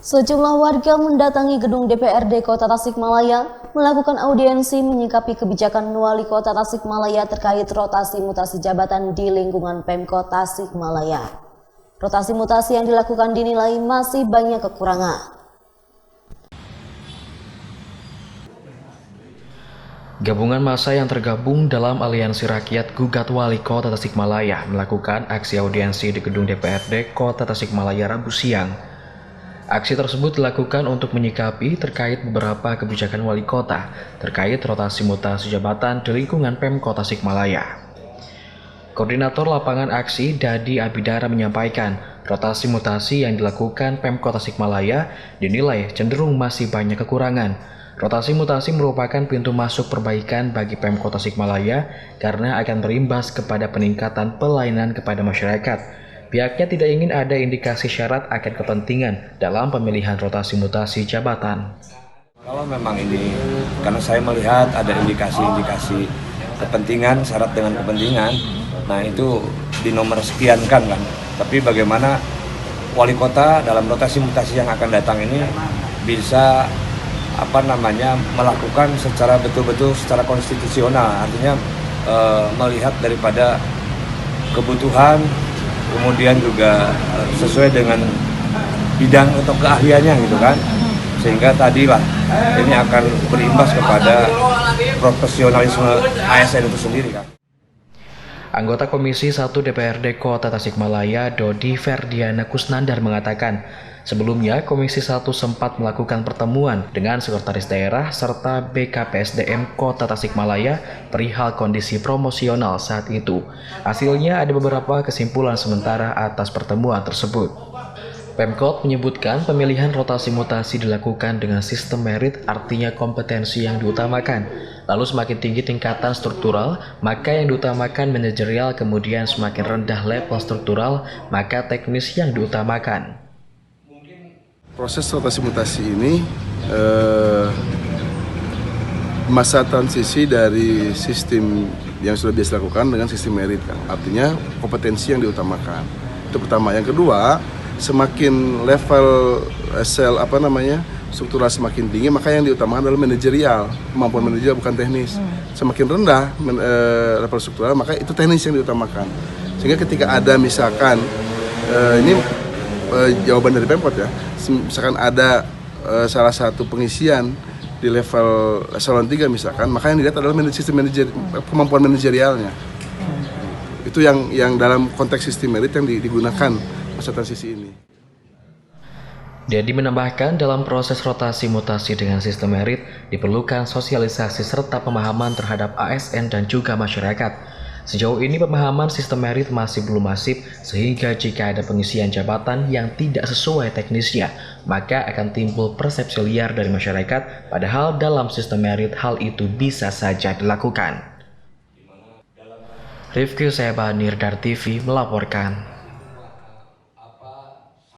Sejumlah warga mendatangi gedung DPRD Kota Tasikmalaya melakukan audiensi menyikapi kebijakan Wali Kota Tasikmalaya terkait rotasi mutasi jabatan di lingkungan Pemkot Tasikmalaya. Rotasi mutasi yang dilakukan dinilai masih banyak kekurangan. Gabungan massa yang tergabung dalam Aliansi Rakyat Gugat Wali Kota Tasikmalaya melakukan aksi audiensi di gedung DPRD Kota Tasikmalaya Rabu siang. Aksi tersebut dilakukan untuk menyikapi terkait beberapa kebijakan wali kota terkait rotasi mutasi jabatan di lingkungan Pemkot Tasikmalaya. Koordinator lapangan aksi Dadi Abidara menyampaikan, rotasi mutasi yang dilakukan Pemkot Tasikmalaya dinilai cenderung masih banyak kekurangan. Rotasi mutasi merupakan pintu masuk perbaikan bagi Pemkot Tasikmalaya karena akan berimbas kepada peningkatan pelayanan kepada masyarakat. Pihaknya tidak ingin ada indikasi syarat akan kepentingan dalam pemilihan rotasi mutasi jabatan. Kalau memang ini, karena saya melihat ada indikasi-indikasi kepentingan, syarat dengan kepentingan, nah itu di nomor sekian kan. Tapi bagaimana wali kota dalam rotasi mutasi yang akan datang ini bisa melakukan secara betul-betul secara konstitusional, artinya melihat daripada kebutuhan, kemudian juga sesuai dengan bidang atau keahliannya gitu kan, sehingga tadilah ini akan berimbas kepada profesionalisme ASN itu sendiri kan. Anggota Komisi 1 DPRD Kota Tasikmalaya Dodi Ferdiana Kusnandar mengatakan, sebelumnya Komisi 1 sempat melakukan pertemuan dengan Sekretaris Daerah serta BKPSDM Kota Tasikmalaya perihal kondisi promosional saat itu. Hasilnya ada beberapa kesimpulan sementara atas pertemuan tersebut. Pemkot menyebutkan pemilihan rotasi mutasi dilakukan dengan sistem merit, artinya kompetensi yang diutamakan. Lalu semakin tinggi tingkatan struktural, maka yang diutamakan manajerial, kemudian semakin rendah level struktural, maka teknis yang diutamakan. Proses rotasi mutasi ini masa transisi dari sistem yang sudah biasa dilakukan dengan sistem merit kan. Artinya kompetensi yang diutamakan. Itu pertama. Yang kedua, semakin level struktural semakin tinggi, maka yang diutamakan adalah manajerial, kemampuan manajerial bukan teknis. Semakin rendah level struktural, maka itu teknis yang diutamakan. Sehingga ketika ada misalkan ini jawaban dari Pemkot ya, misalkan ada salah satu pengisian di level eselon 3 misalkan, maka yang dilihat adalah kemampuan manajerialnya. Itu yang dalam konteks sistem merit yang digunakan masa transisi ini. Dedi menambahkan dalam proses rotasi mutasi dengan sistem merit diperlukan sosialisasi serta pemahaman terhadap ASN dan juga masyarakat. Sejauh ini pemahaman sistem merit masih belum masif, sehingga jika ada pengisian jabatan yang tidak sesuai teknisnya, maka akan timbul persepsi liar dari masyarakat, padahal dalam sistem merit hal itu bisa saja dilakukan. Rifki Sebanir dari TV melaporkan.